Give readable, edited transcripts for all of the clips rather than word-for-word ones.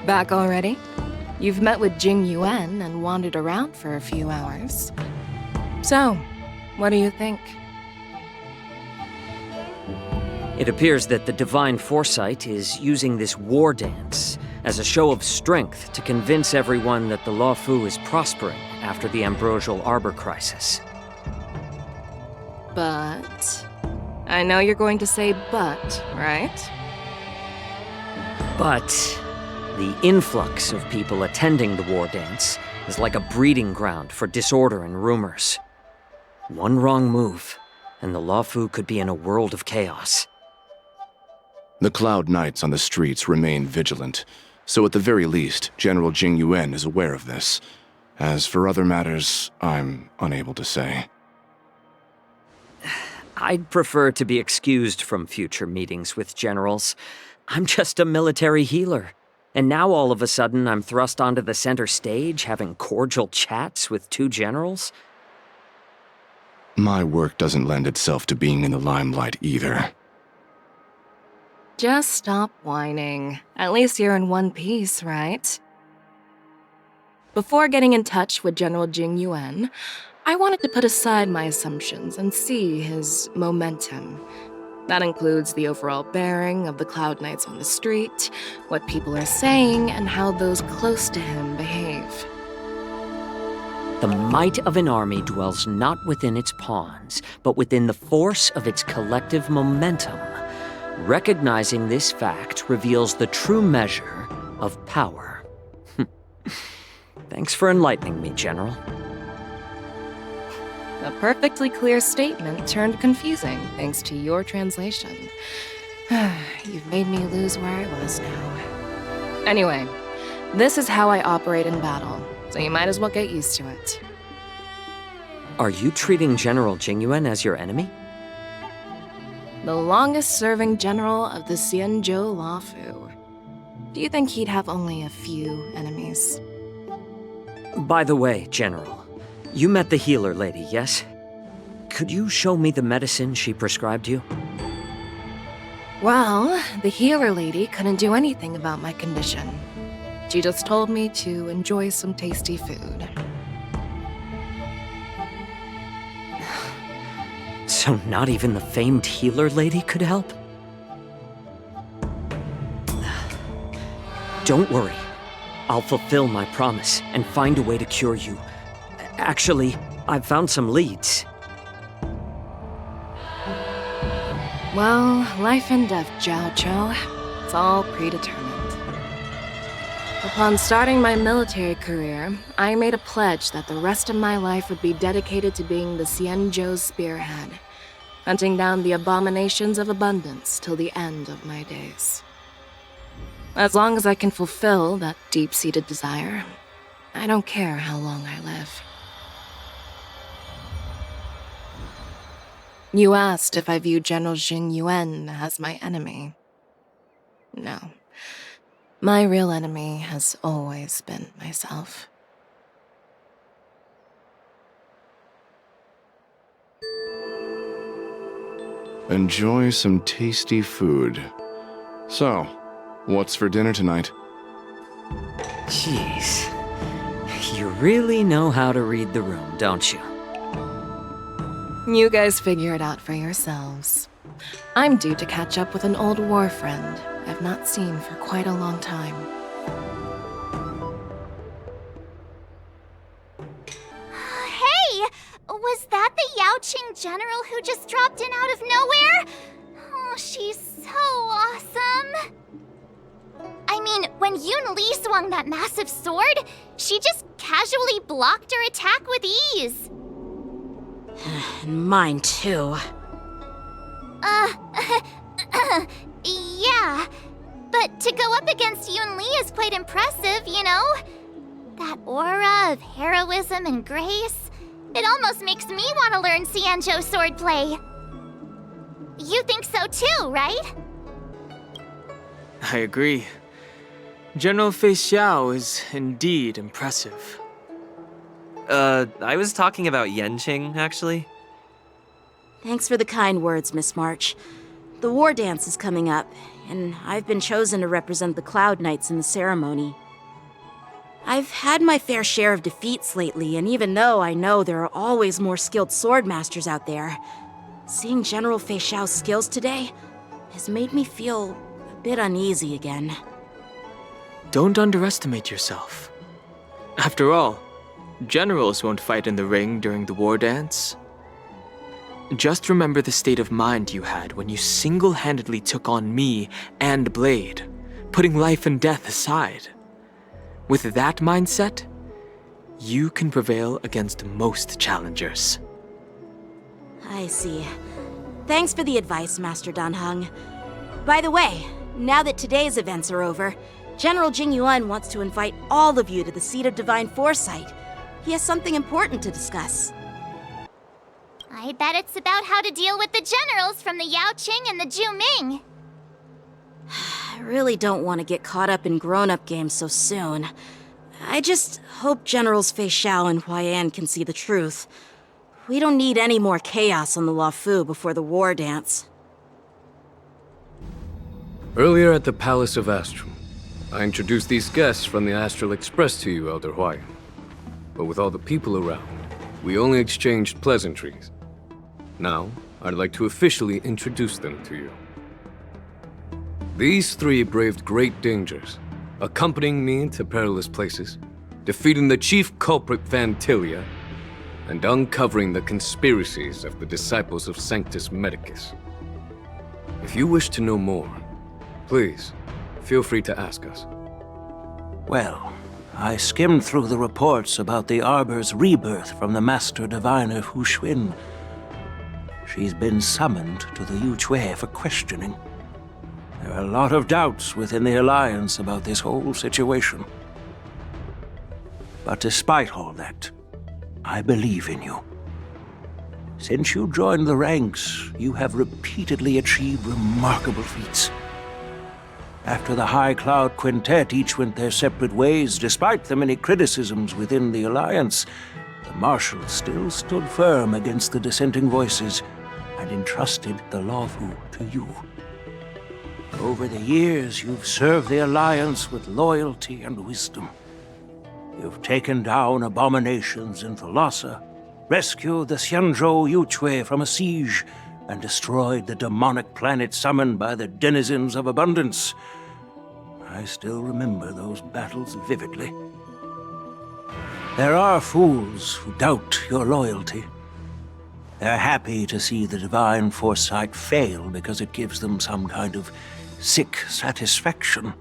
Back already? You've met with Jing Yuan and wandered around for a few hours. So, what do you think? It appears that the Divine Foresight is using this Wardance as a show of strength to convince everyone that the Luofu is prospering after the Ambrosial Arbor crisis. But... I know you're going to say but, right? But the influx of people attending the Wardance is like a breeding ground for disorder and rumors. One wrong move, and the Luofu could be in a world of chaos. The Cloud Knights on the streets remain vigilant, so at the very least, General Jing Yuan is aware of this. As for other matters, I'm unable to say. I'd prefer to be excused from future meetings with generals. I'm just a military healer. And now all of a sudden I'm thrust onto the center stage having cordial chats with two generals? My work doesn't lend itself to being in the limelight either. Just stop whining. At least you're in one piece, right? Before getting in touch with General Jing Yuan, I wanted to put aside my assumptions and see his momentum. That includes the overall bearing of the Cloud Knights on the street, what people are saying, and how those close to him behave. The might of an army dwells not within its pawns, but within the force of its collective momentum. Recognizing this fact reveals the true measure of power. Thanks for enlightening me, General. A perfectly clear statement turned confusing thanks to your translation. You've made me lose where I was now. Anyway, this is how I operate in battle, so you might as well get used to it. Are you treating General Jing Yuan as your enemy? The longest-serving general of the Xianzhou Luofu. Do you think he'd have only a few enemies? By the way, General, you met the healer lady, yes? Could you show me the medicine she prescribed you? Well, the healer lady couldn't do anything about my condition. She just told me to enjoy some tasty food. So not even the famed healer lady could help? Don't worry. I'll fulfill my promise and find a way to cure you. Actually, I've found some leads. Well, life and death, Jiao Chou. It's all predetermined. Upon starting my military career, I made a pledge that the rest of my life would be dedicated to being the Xianzhou spearhead, hunting down the abominations of abundance till the end of my days. As long as I can fulfill that deep-seated desire, I don't care how long I live. You asked if I view General Jing Yuan as my enemy. No. My real enemy has always been myself. Enjoy some tasty food. So, what's for dinner tonight? Jeez. You really know how to read the room, don't you? You guys figure it out for yourselves. I'm due to catch up with an old war friend I've not seen for quite a long time. Hey! Was that the Yaoqing general who just dropped in out of nowhere? Oh, she's so awesome! I mean, when Yun Li swung that massive sword, she just casually blocked her attack with ease. Mine too. Yeah. But to go up against Yun Li is quite impressive, you know? That aura of heroism and grace, it almost makes me want to learn Xianzhou swordplay. You think so too, right? I agree. General Feixiao is indeed impressive. I was talking about Yanqing, actually. Thanks for the kind words, Miss March. The Wardance is coming up, and I've been chosen to represent the Cloud Knights in the ceremony. I've had my fair share of defeats lately, and even though I know there are always more skilled swordmasters out there, seeing General Feixiao's skills today has made me feel a bit uneasy again. Don't underestimate yourself. After all, generals won't fight in the ring during the war dance. Just remember the state of mind you had when you single-handedly took on me and Blade, putting life and death aside. With that mindset, you can prevail against most challengers. I see. Thanks for the advice, Master Danheng. By the way, now that today's events are over, General Jingyuan wants to invite all of you to the Seat of Divine Foresight. He has something important to discuss. I bet it's about how to deal with the generals from the Yaoqing and the Zhuming. I really don't want to get caught up in grown-up games so soon. I just hope Generals Feixiao and Huaiyan can see the truth. We don't need any more chaos on the Luofu before the war dance. Earlier at the Palace of Astral, I introduced these guests from the Astral Express to you, Elder Huaiyan. But with all the people around, we only exchanged pleasantries. Now, I'd like to officially introduce them to you. These three braved great dangers, accompanying me into perilous places, defeating the chief culprit Vantilia, and uncovering the conspiracies of the disciples of Sanctus Medicus. If you wish to know more, please, feel free to ask us. Well, I skimmed through the reports about the Arbor's rebirth from the Master Diviner Hu Xuan. She's been summoned to the Yu Chui for questioning. There are a lot of doubts within the Alliance about this whole situation. But despite all that, I believe in you. Since you joined the ranks, you have repeatedly achieved remarkable feats. After the High Cloud Quintet each went their separate ways, despite the many criticisms within the Alliance, the Marshal still stood firm against the dissenting voices and entrusted the Luofu to you. Over the years, you've served the Alliance with loyalty and wisdom. You've taken down abominations in Thalassa, rescued the Xianzhou Luofu from a siege, and destroyed the demonic planet summoned by the denizens of abundance. I still remember those battles vividly. There are fools who doubt your loyalty. They're happy to see the divine foresight fail because it gives them some kind of sick satisfaction.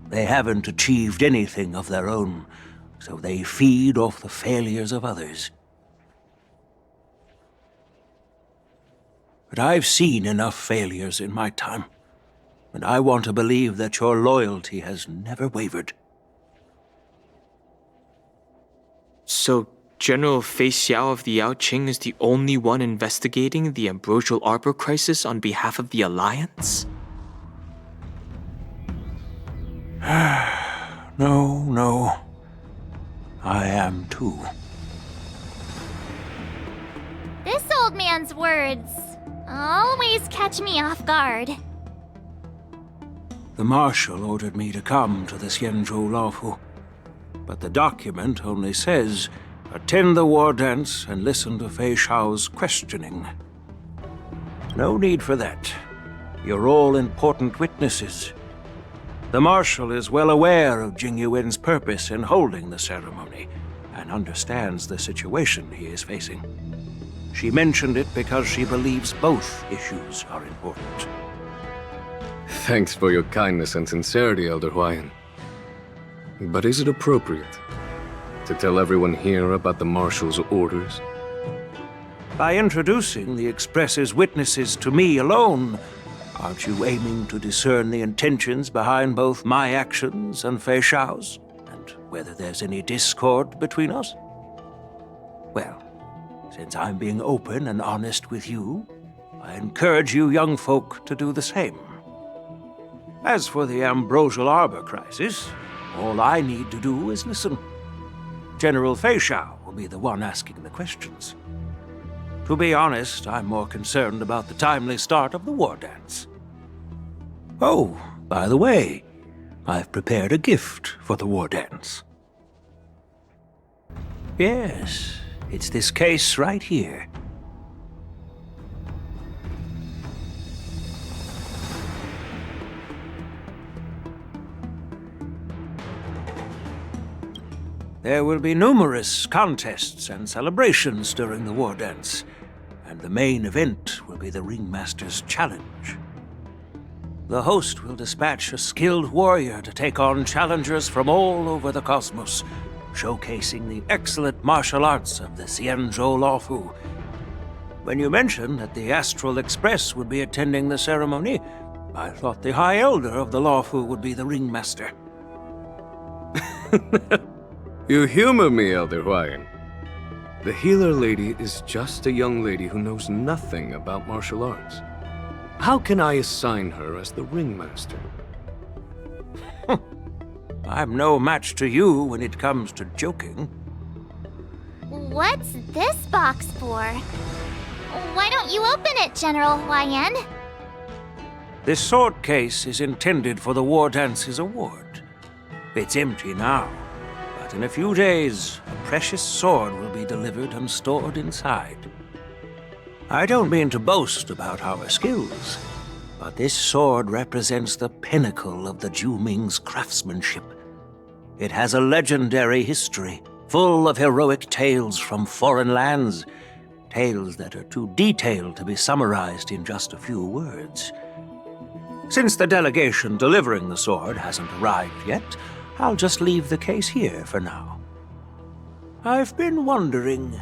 They haven't achieved anything of their own, so they feed off the failures of others. But I've seen enough failures in my time, and I want to believe that your loyalty has never wavered. So, General Feixiao of the Yaoqing is the only one investigating the Ambrosial Arbor crisis on behalf of the Alliance? No. I am too. This old man's words always catch me off guard. The Marshal ordered me to come to the Xianzhou Luofu, but the document only says, attend the war dance and listen to Feixiao's questioning. No need for that. You're all important witnesses. The Marshal is well aware of Jingyuan's purpose in holding the ceremony, and understands the situation he is facing. She mentioned it because she believes both issues are important. Thanks for your kindness and sincerity, Elder Huaiyan. But is it appropriate to tell everyone here about the Marshal's orders? By introducing the Express's witnesses to me alone, aren't you aiming to discern the intentions behind both my actions and Feixiao's, and whether there's any discord between us? Well, since I'm being open and honest with you, I encourage you young folk to do the same. As for the Ambrosial Arbor crisis, all I need to do is listen. General Feixiao will be the one asking the questions. To be honest, I'm more concerned about the timely start of the Wardance. Oh, by the way, I've prepared a gift for the Wardance. Yes, it's this case right here. There will be numerous contests and celebrations during the Wardance, and the main event will be the Ringmaster's Challenge. The host will dispatch a skilled warrior to take on challengers from all over the cosmos, showcasing the excellent martial arts of the Xianzhou Luofu. When you mentioned that the Astral Express would be attending the ceremony, I thought the High Elder of the Luofu would be the Ringmaster. You humor me, Elder Huayan. The healer lady is just a young lady who knows nothing about martial arts. How can I assign her as the ringmaster? I'm no match to you when it comes to joking. What's this box for? Why don't you open it, General Huayan? This sword case is intended for the Wardance's award. It's empty now, but in a few days, a precious sword will be delivered and stored inside. I don't mean to boast about our skills, but this sword represents the pinnacle of the Juming's craftsmanship. It has a legendary history, full of heroic tales from foreign lands, tales that are too detailed to be summarized in just a few words. Since the delegation delivering the sword hasn't arrived yet, I'll just leave the case here for now. I've been wondering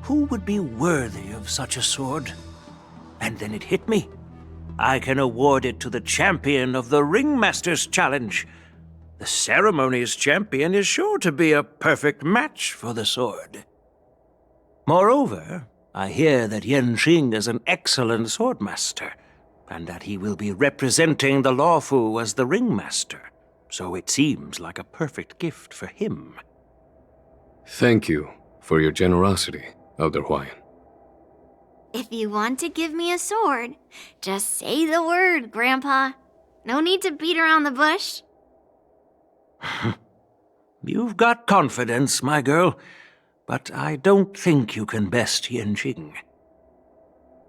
who would be worthy of such a sword. And then it hit me. I can award it to the champion of the Ringmaster's Challenge. The ceremony's champion is sure to be a perfect match for the sword. Moreover, I hear that Yanqing is an excellent swordmaster, and that he will be representing the Luofu as the Ringmaster, so it seems like a perfect gift for him. Thank you for your generosity, Elder Huayan. If you want to give me a sword, just say the word, Grandpa. No need to beat around the bush. You've got confidence, my girl, but I don't think you can best Yanqing.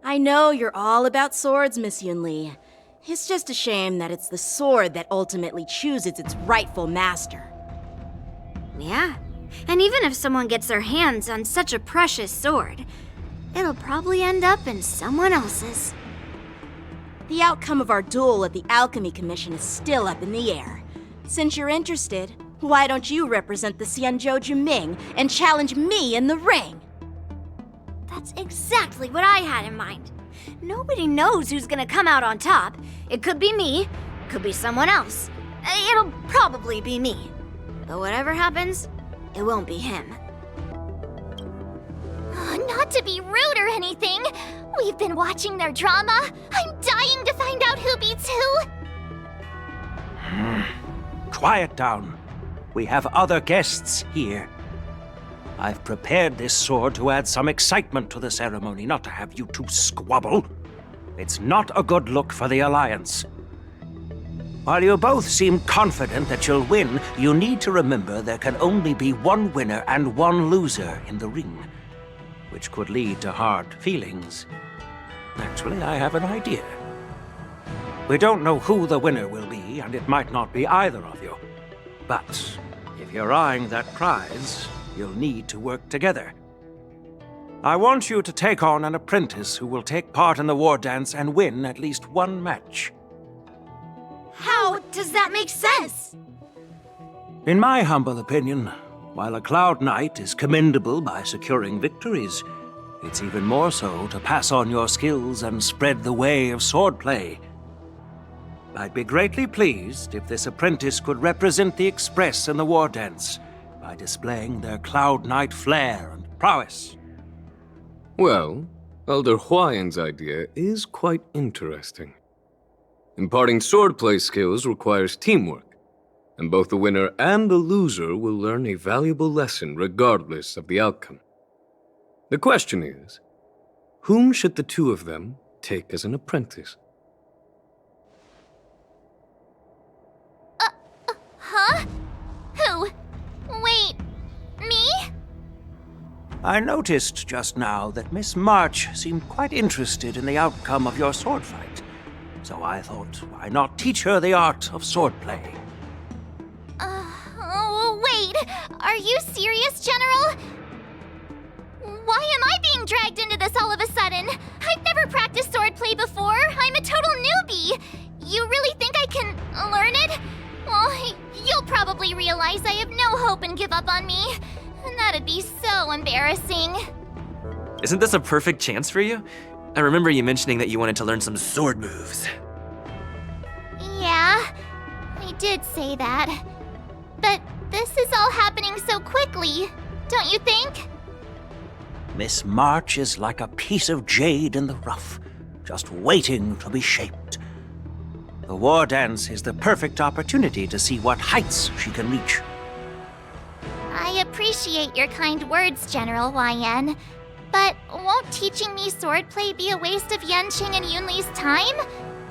I know you're all about swords, Miss Yunli. It's just a shame that it's the sword that ultimately chooses its rightful master. Yeah, and even if someone gets their hands on such a precious sword, it'll probably end up in someone else's. The outcome of our duel at the Alchemy Commission is still up in the air. Since you're interested, why don't you represent the Xianzhou Juming and challenge me in the ring? That's exactly what I had in mind. Nobody knows who's gonna come out on top. It could be me, could be someone else. It'll probably be me. But whatever happens, it won't be him. Not to be rude or anything, we've been watching their drama. I'm dying to find out who beats who. Quiet down. We have other guests here. I've prepared this sword to add some excitement to the ceremony, not to have you two squabble. It's not a good look for the Alliance. While you both seem confident that you'll win, you need to remember there can only be one winner and one loser in the ring, which could lead to hard feelings. Actually, I have an idea. We don't know who the winner will be, and it might not be either of you. But if you're eyeing that prize, you'll need to work together. I want you to take on an apprentice who will take part in the Wardance and win at least one match. How does that make sense? In my humble opinion, while a Cloud Knight is commendable by securing victories, it's even more so to pass on your skills and spread the way of swordplay. I'd be greatly pleased if this apprentice could represent the Express in the Wardance by displaying their Cloud Knight flair and prowess. Well, Elder Huayan's idea is quite interesting. Imparting swordplay skills requires teamwork, and both the winner and the loser will learn a valuable lesson regardless of the outcome. The question is, Whom should the two of them take as an apprentice? Huh? Who? Wait, me? I noticed just now that Miss March seemed quite interested in the outcome of your sword fight. So I thought, why not teach her the art of swordplay? Wait, are you serious, General? Why am I being dragged into this all of a sudden? I've never practiced swordplay before. I'm a total newbie. You really think I can learn it? Well, you'll probably realize I have no hope and give up on me. And that'd be so embarrassing. Isn't this a perfect chance for you? I remember you mentioning that you wanted to learn some sword moves. Yeah, I did say that. But this is all happening so quickly, don't you think? Miss March is like a piece of jade in the rough, just waiting to be shaped. The Wardance is the perfect opportunity to see what heights she can reach. I appreciate your kind words, General YN. But won't teaching me swordplay be a waste of Yanqing and Yunli's time?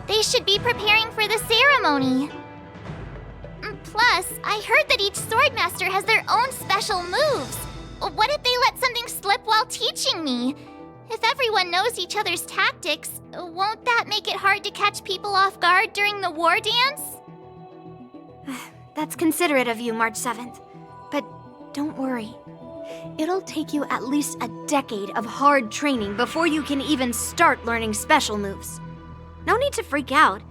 They should be preparing for the ceremony. Plus, I heard that each swordmaster has their own special moves. What if they let something slip while teaching me? If everyone knows each other's tactics, won't that make it hard to catch people off guard during the war dance? That's considerate of you, March 7th. But don't worry. It'll take you at least a decade of hard training before you can even start learning special moves. No need to freak out.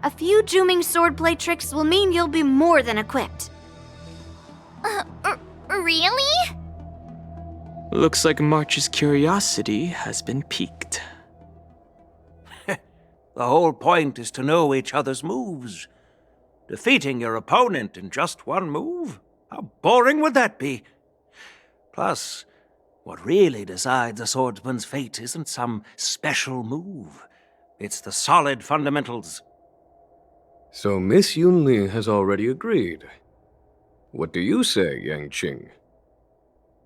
A few Juming swordplay tricks will mean you'll be more than equipped. Really? Looks like March's curiosity has been piqued. The whole point is to know each other's moves. Defeating your opponent in just one move? How boring would that be? Plus, what really decides a swordsman's fate isn't some special move. It's the solid fundamentals. So Miss Yunli has already agreed. What do you say, Yang Qing?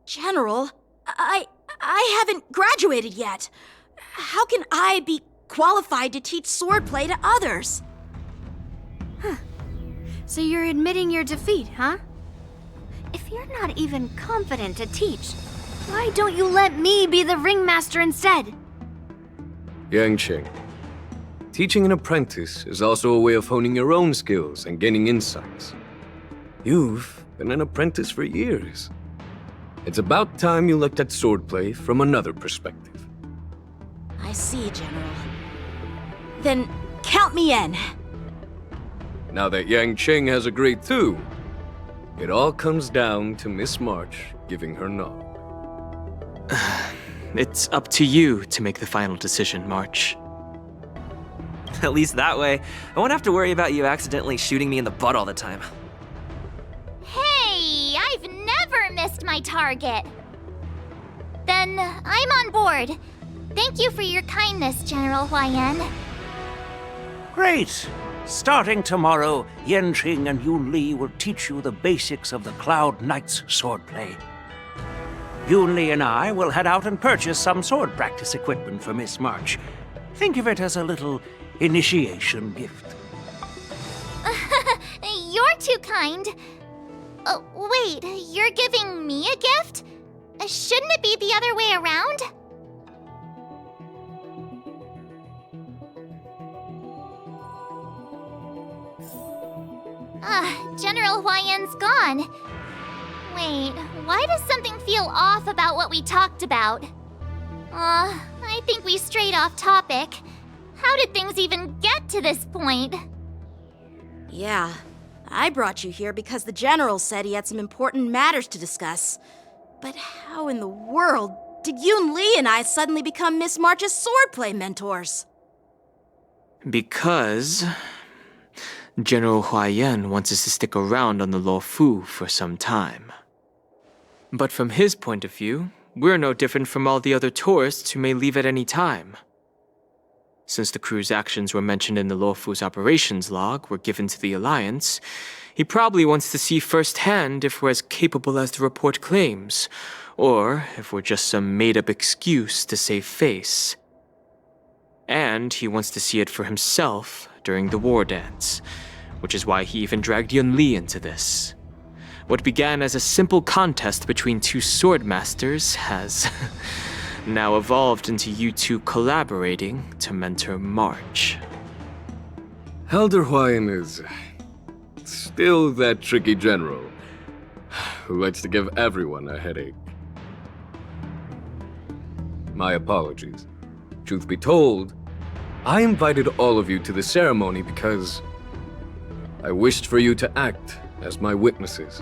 General, I haven't graduated yet. How can I be qualified to teach swordplay to others? So you're admitting your defeat, huh? If you're not even confident to teach, why don't you let me be the ringmaster instead? Yang Qing, teaching an apprentice is also a way of honing your own skills and gaining insights. You've been an apprentice for years. It's about time you looked at swordplay from another perspective. I see, General. Then count me in. Now that Yang Qing has agreed too, it all comes down to Miss March giving her nod. It's up to you to make the final decision, March. At least that way, I won't have to worry about you accidentally shooting me in the butt all the time. Hey, I've never missed my target. Then I'm on board. Thank you for your kindness, General YN. Great! Starting tomorrow, Yanqing and Yunli will teach you the basics of the Cloud Knight's swordplay. Yunli and I will head out and purchase some sword practice equipment for Miss March. Think of it as a little initiation gift. You're too kind. Wait, you're giving me a gift? Shouldn't it be the other way around? General YN's gone. Wait, why does something feel off about what we talked about? I think we strayed off topic. How did things even get to this point? Yeah, I brought you here because the General said he had some important matters to discuss. But how in the world did Yun Li and I suddenly become Miss March's swordplay mentors? Because General Huayan wants us to stick around on the Luofu for some time. But from his point of view, we're no different from all the other tourists who may leave at any time. Since the crew's actions were mentioned in the Luofu's operations log were given to the Alliance, he probably wants to see firsthand if we're as capable as the report claims, or if we're just some made-up excuse to save face. And he wants to see it for himself during the Wardance, which is why he even dragged Yun Li into this. What began as a simple contest between two sword masters has now evolved into you two collaborating to mentor March. Elder Huayan is still that tricky general who likes to give everyone a headache. My apologies. Truth be told, I invited all of you to the ceremony because I wished for you to act as my witnesses.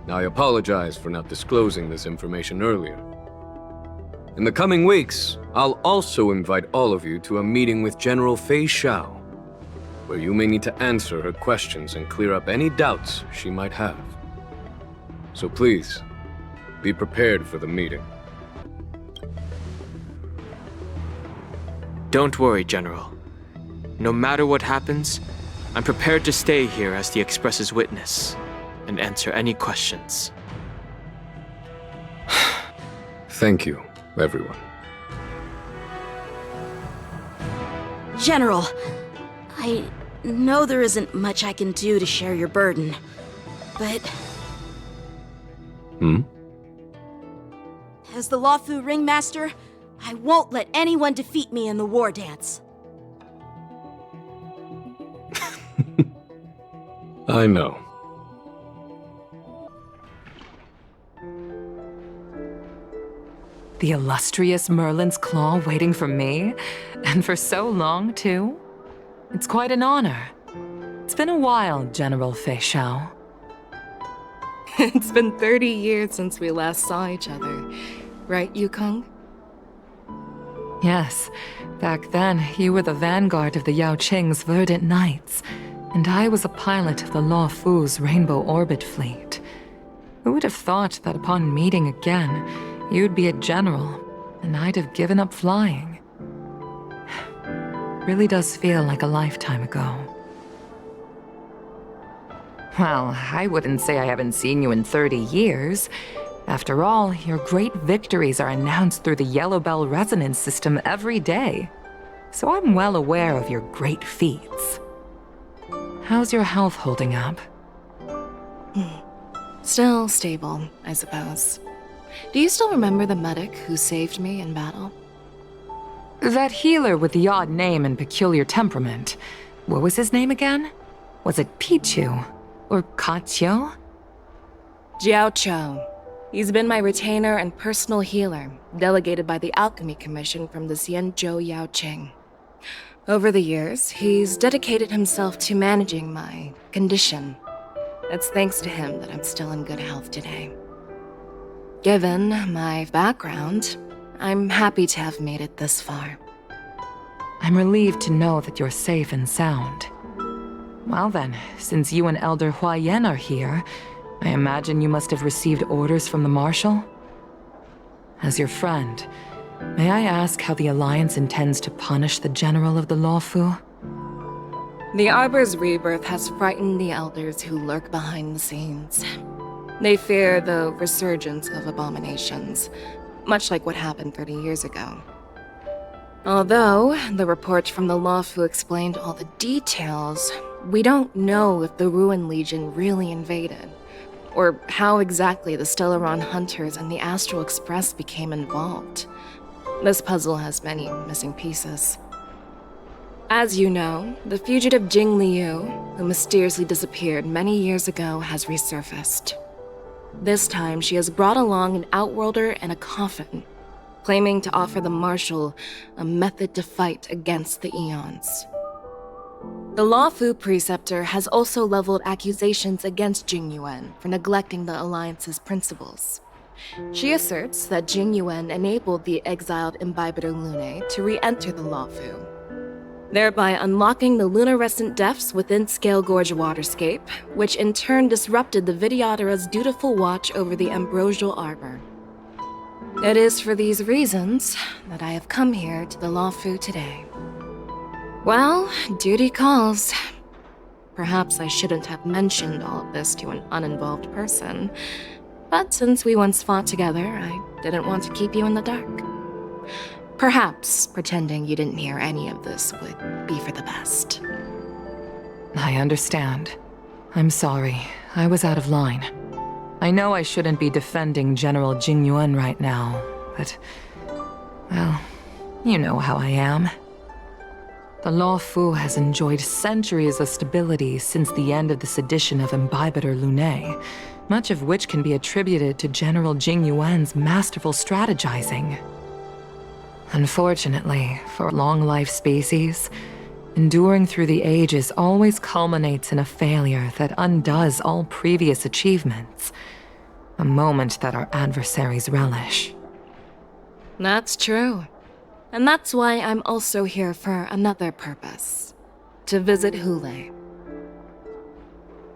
I apologize for not disclosing this information earlier. In the coming weeks, I'll also invite all of you to a meeting with General Feixiao, where you may need to answer her questions and clear up any doubts she might have. So please, be prepared for the meeting. Don't worry, General. No matter what happens, I'm prepared to stay here as the Express's witness and answer any questions. Thank you, everyone. General, I know there isn't much I can do to share your burden, but... As the Luofu Ringmaster, I won't let anyone defeat me in the Wardance. I know. The illustrious Merlin's Claw waiting for me? And for so long, too? It's quite an honor. It's been a while, General Feixiao. It's been 30 years since we last saw each other. Right, Yukong? Yes. Back then, you were the vanguard of the Yao Qing's Verdant Knights, and I was a pilot of the Luofu's Rainbow Orbit Fleet. Who would have thought that upon meeting again, you'd be a general, and I'd have given up flying? Really does feel like a lifetime ago. Well, I wouldn't say I haven't seen you in 30 years. After all, your great victories are announced through the Yellow Bell resonance system every day. So I'm well aware of your great feats. How's your health holding up? Still stable, I suppose. Do you still remember the medic who saved me in battle? That healer with the odd name and peculiar temperament. What was his name again? Was it Pichu? Or Kachio? Jiao Cho. He's been my retainer and personal healer, delegated by the Alchemy Commission from the Xianzhou Yao Qing. Over the years, he's dedicated himself to managing my condition. It's thanks to him that I'm still in good health today. Given my background, I'm happy to have made it this far. I'm relieved to know that you're safe and sound. Well then, since you and Elder Huayan are here, I imagine you must have received orders from the Marshal? As your friend, may I ask how the Alliance intends to punish the General of the Luofu? The Arbor's rebirth has frightened the elders who lurk behind the scenes. They fear the resurgence of abominations, much like what happened 30 years ago. Although the report from the Luofu explained all the details, we don't know if the Ruin Legion really invaded, or how exactly the Stellaron Hunters and the Astral Express became involved. This puzzle has many missing pieces. As you know, the fugitive Jing Liu, who mysteriously disappeared many years ago, has resurfaced. This time, she has brought along an Outworlder and a coffin, claiming to offer the Marshal a method to fight against the Eons. The Luofu Preceptor has also leveled accusations against Jing Yuan for neglecting the Alliance's principles. She asserts that Jing Yuan enabled the exiled Imbibitor Lunae to re-enter the Luofu, thereby unlocking the lunarescent depths within Scale Gorge Waterscape, which in turn disrupted the Vidyadhara's dutiful watch over the Ambrosial Arbor. It is for these reasons that I have come here to the Luofu today. Well, duty calls. Perhaps I shouldn't have mentioned all of this to an uninvolved person, but since we once fought together, I didn't want to keep you in the dark. Perhaps pretending you didn't hear any of this would be for the best. I understand. I'm sorry. I was out of line. I know I shouldn't be defending General Jing Yuan right now, but... well, you know how I am. The Luofu has enjoyed centuries of stability since the end of the sedition of Imbibitor Lunae, much of which can be attributed to General Jing Yuan's masterful strategizing. Unfortunately, for a long-life species, enduring through the ages always culminates in a failure that undoes all previous achievements, a moment that our adversaries relish. That's true. And that's why I'm also here for another purpose. To visit Hule.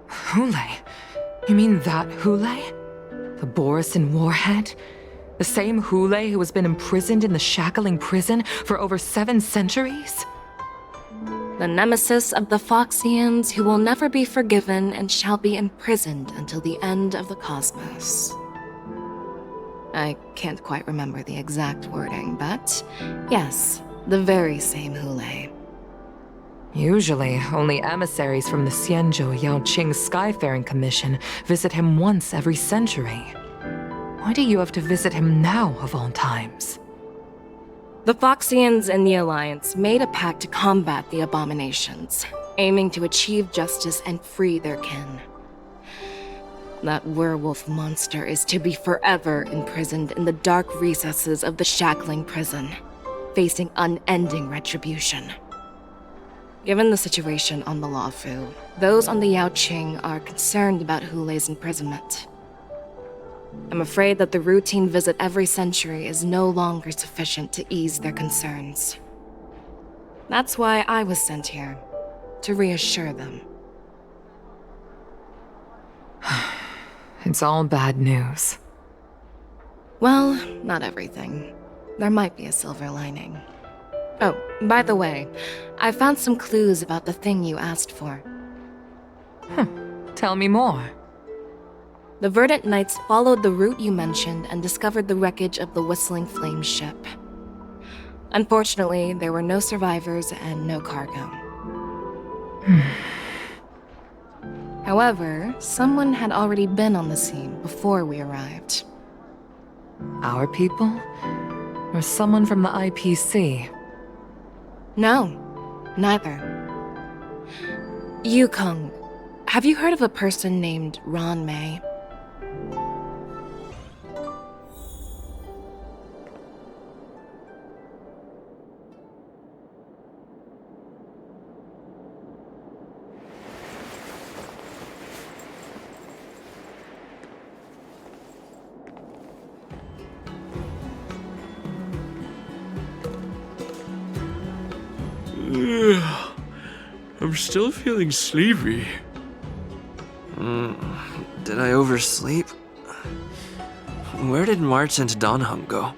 Hule? You mean that Hule? The Borisin warhead? The same Hule who has been imprisoned in the shackling prison for over 7 centuries? The nemesis of the Foxians who will never be forgiven and shall be imprisoned until the end of the cosmos. I can't quite remember the exact wording, but yes, the very same Hule. Usually, only emissaries from the Xianzhou Yaoqing Skyfaring Commission visit him once every century. Why do you have to visit him now, of all times? The Foxians and the Alliance made a pact to combat the abominations, aiming to achieve justice and free their kin. That werewolf monster is to be forever imprisoned in the dark recesses of the shackling prison, facing unending retribution. Given the situation on the Luofu, those on the Yaoqing are concerned about Hule's imprisonment. I'm afraid that the routine visit every century is no longer sufficient to ease their concerns. That's why I was sent here, to reassure them. It's all bad news. Well, not everything. There might be a silver lining. Oh, by the way, I found some clues about the thing you asked for. Tell me more. The Verdant Knights followed the route you mentioned and discovered the wreckage of the Whistling Flame ship. Unfortunately, there were no survivors and no cargo. However, someone had already been on the scene before we arrived. Our people? Or someone from the IPC? No, neither. Yukong, have you heard of a person named Ron May? I'm still feeling sleepy. Did I oversleep? Where did March and Donhum go?